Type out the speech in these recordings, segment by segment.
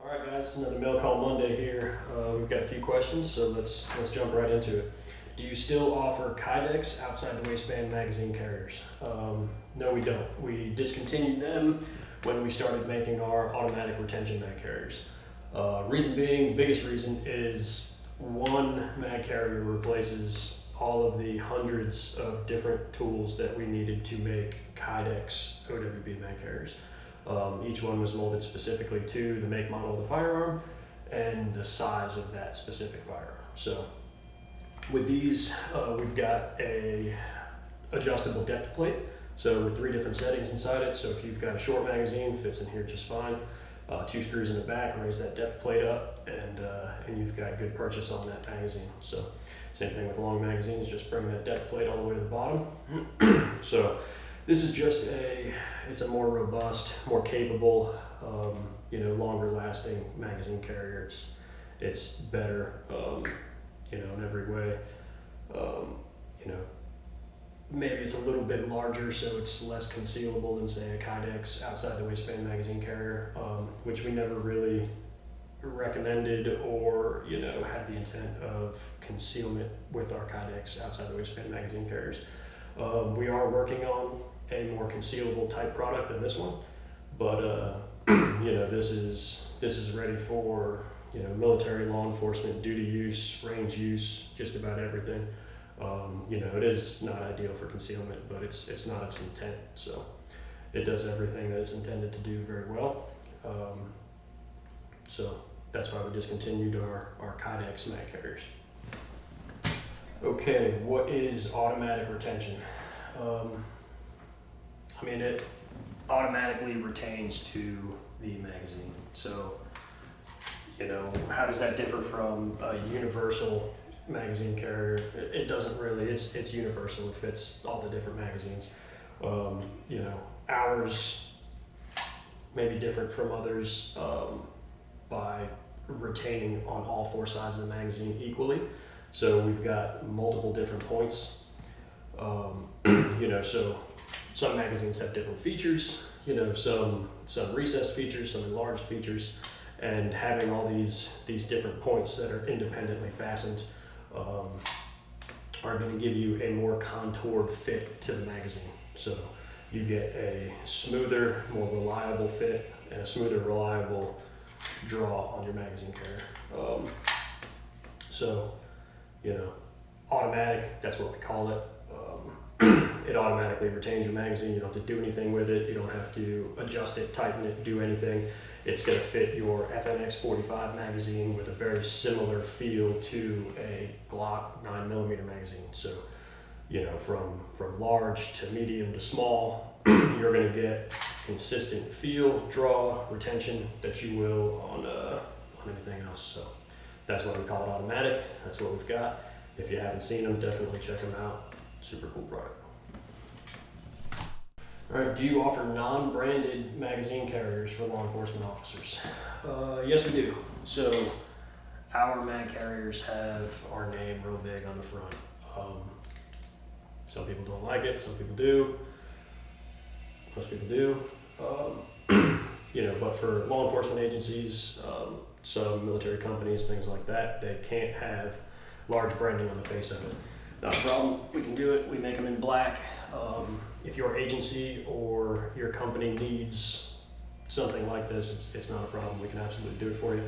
All right, guys, another Mail Call Monday here. We've got a few questions, so let's jump right into it. Do you still offer Kydex outside the waistband magazine carriers? No, we don't. We discontinued them when we started making our automatic retention mag carriers. Reason being, the biggest reason is one mag carrier replaces all of the hundreds of different tools that we needed to make Kydex OWB Mag Carriers. Each one was molded specifically to the make, model of the firearm and the size of that specific firearm. So with these, we've got a adjustable depth plate. So with 3 different settings inside it. So if you've got a short magazine, it fits in here just fine. 2 screws in the back, raise that depth plate up, and you've got good purchase on that magazine. So same thing with long magazines, just bring that depth plate all the way to the bottom. So this is just it's a more robust, more capable, longer lasting magazine carrier. It's better, in every way. Maybe it's a little bit larger, so it's less concealable than, say, a Kydex outside the waistband magazine carrier, which we never really recommended or had the intent of concealment with our Kydex outside the waistband magazine carriers. We are working on a more concealable type product than this one, but this is ready for military, law enforcement, duty use, range use, just about everything. It is not ideal for concealment, but it's not its intent, so it does everything that it's intended to do very well. So that's why we discontinued our Kydex mag carriers. Okay, what is automatic retention? It automatically retains to the magazine. So, how does that differ from a universal magazine carrier? It doesn't really. It's universal. It fits all the different magazines. Ours may be different from others by retaining on all 4 sides of the magazine equally. So we've got multiple different points. So some magazines have different features. Some recessed features, some enlarged features, and having all these different points that are independently fastened are going to give you a more contoured fit to the magazine. So you get a smoother, more reliable fit and a smoother, reliable draw on your magazine carrier. Automatic, that's what we call it. It automatically retains your magazine. You don't have to do anything with it. You don't have to adjust it, tighten it, do anything. It's going to fit your FNX 45 magazine with a very similar feel to a Glock 9mm magazine. So, from large to medium to small, you're going to get consistent feel, draw, retention that you will on anything else. So that's why we call it automatic. That's what we've got. If you haven't seen them, definitely check them out. Super cool product. All right, do you offer non-branded magazine carriers for law enforcement officers? Yes, we do. So our mag carriers have our name real big on the front. Some people don't like it, some people do. Most people do. But for law enforcement agencies, some military companies, things like that, they can't have large branding on the face of it. Not a problem, we can do it. We make them in black. If your agency or your company needs something like this, it's not a problem. We can absolutely do it for you.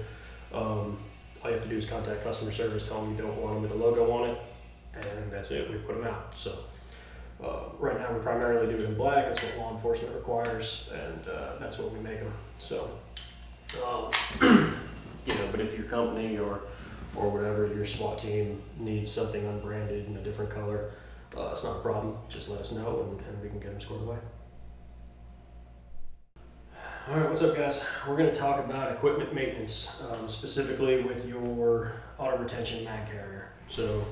All you have to do is contact customer service, tell them you don't want them with a logo on it, and that's it. We put them out. So right now we primarily do it in black. That's what law enforcement requires, and that's what we make them. So, but if your company or whatever, your SWAT team needs something unbranded in a different color, it's not a problem. Just let us know and we can get them scored away. All right, what's up, guys? We're going to talk about equipment maintenance, specifically with your auto retention mag carrier. So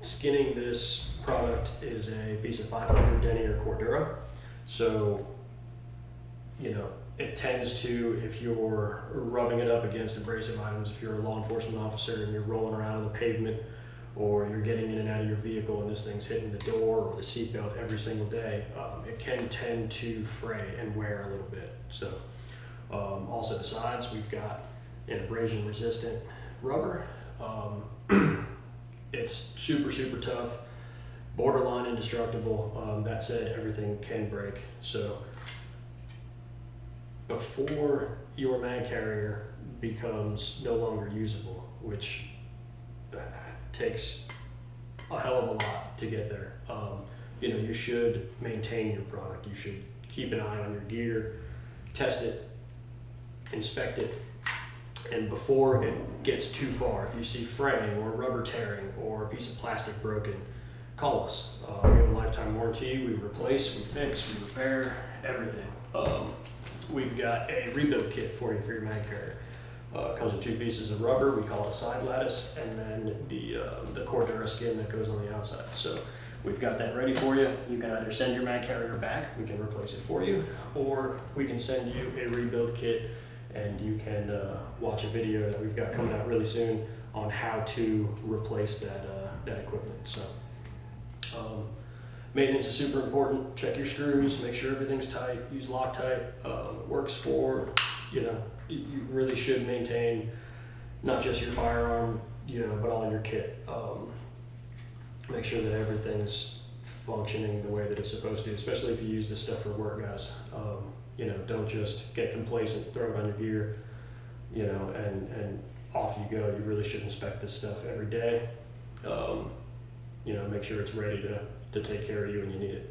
skinning this product is a piece of 500 denier Cordura. So, it tends to, if you're rubbing it up against abrasive items, if you're a law enforcement officer and you're rolling around on the pavement, or you're getting in and out of your vehicle and this thing's hitting the door or the seatbelt every single day, it can tend to fray and wear a little bit. So Also the sides, we've got an abrasion resistant rubber. It's super, super tough, borderline indestructible. That said, everything can break. So before your mag carrier becomes no longer usable, which takes a hell of a lot to get there, you should maintain your product. You should keep an eye on your gear, test it, inspect it, and before it gets too far, if you see fraying or rubber tearing or a piece of plastic broken, call us. We have a lifetime warranty. We replace, we fix, we repair, everything. We've got a rebuild kit for you for your mag carrier. Comes with 2 pieces of rubber, we call it a side lattice, and then the core Dara skin that goes on the outside. So we've got that ready for you. You can either send your mag carrier back, we can replace it for you, or we can send you a rebuild kit and you can watch a video that we've got coming out really soon on how to replace that equipment. So maintenance is super important. Check your screws, make sure everything's tight, use Loctite. It works for, you really should maintain not just your firearm, but all your kit. Make sure that everything's functioning the way that it's supposed to, especially if you use this stuff for work, guys. Don't just get complacent, throw it on your gear, and off you go. You really should inspect this stuff every day. Make sure it's ready to take care of you when you need it.